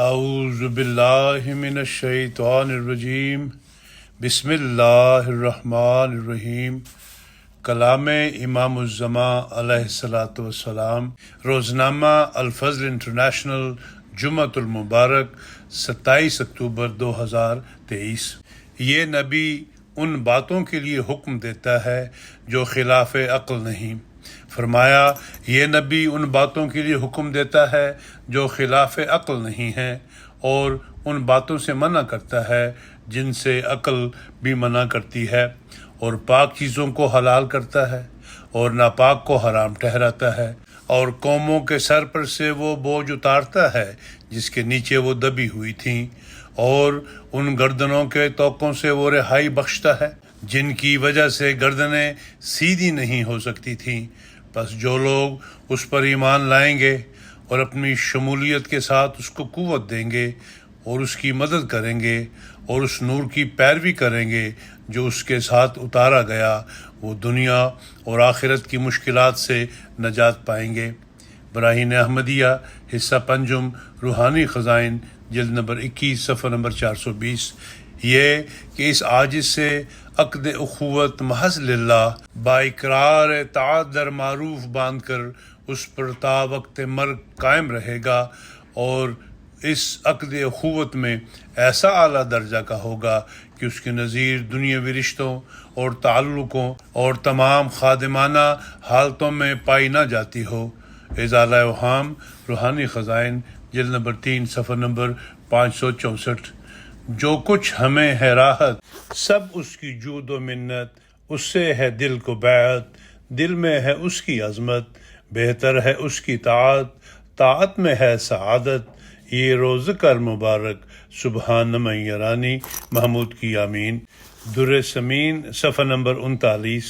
اعوذ باللہ من الشیطان الرجیم بسم اللہ الرحمن الرحیم۔ کلام امام الزمان علیہ الصلاۃ والسلام، روزنامہ الفضل انٹرنیشنل، جمعۃ المبارک 27 اکتوبر 2023۔ یہ نبی ان باتوں کے لیے حکم دیتا ہے جو خلاف عقل نہیں۔ فرمایا، یہ نبی ان باتوں کے لیے حکم دیتا ہے جو خلاف عقل نہیں ہیں، اور ان باتوں سے منع کرتا ہے جن سے عقل بھی منع کرتی ہے، اور پاک چیزوں کو حلال کرتا ہے اور ناپاک کو حرام ٹھہراتا ہے، اور قوموں کے سر پر سے وہ بوجھ اتارتا ہے جس کے نیچے وہ دبی ہوئی تھیں، اور ان گردنوں کے توقوں سے وہ رہائی بخشتا ہے جن کی وجہ سے گردنیں سیدھی نہیں ہو سکتی تھیں۔ پس جو لوگ اس پر ایمان لائیں گے اور اپنی شمولیت کے ساتھ اس کو قوت دیں گے اور اس کی مدد کریں گے اور اس نور کی پیروی کریں گے جو اس کے ساتھ اتارا گیا، وہ دنیا اور آخرت کی مشکلات سے نجات پائیں گے۔ براہین احمدیہ، حصہ پنجم، روحانی خزائن، جلد نمبر 21، صفحہ نمبر 420۔ یہ کہ اس عاجز سے عقد اخوت محض للہ با اقرار اطاعت در معروف باندھ کر اس پر تا وقت مرگ قائم رہے گا، اور اس عقد اخوت میں ایسا اعلیٰ درجہ کا ہوگا کہ اس کے نظیر دنیاوی رشتوں اور تعلقوں اور تمام خادمانہ حالتوں میں پائی نہ جاتی ہو۔ ازالہ اوہام، روحانی خزائن، جلد نمبر 3، صفحہ نمبر 564۔ جو کچھ ہمیں ہے راحت سب اس کی جود و منت، اس سے ہے دل کو بیعت، دل میں ہے اس کی عظمت، بہتر ہے اس کی طاعت، طاعت میں ہے سعادت، یہ روز کر مبارک، سبحان من یرانی، محمود کی آمین۔ در سمین، صفحہ نمبر 39۔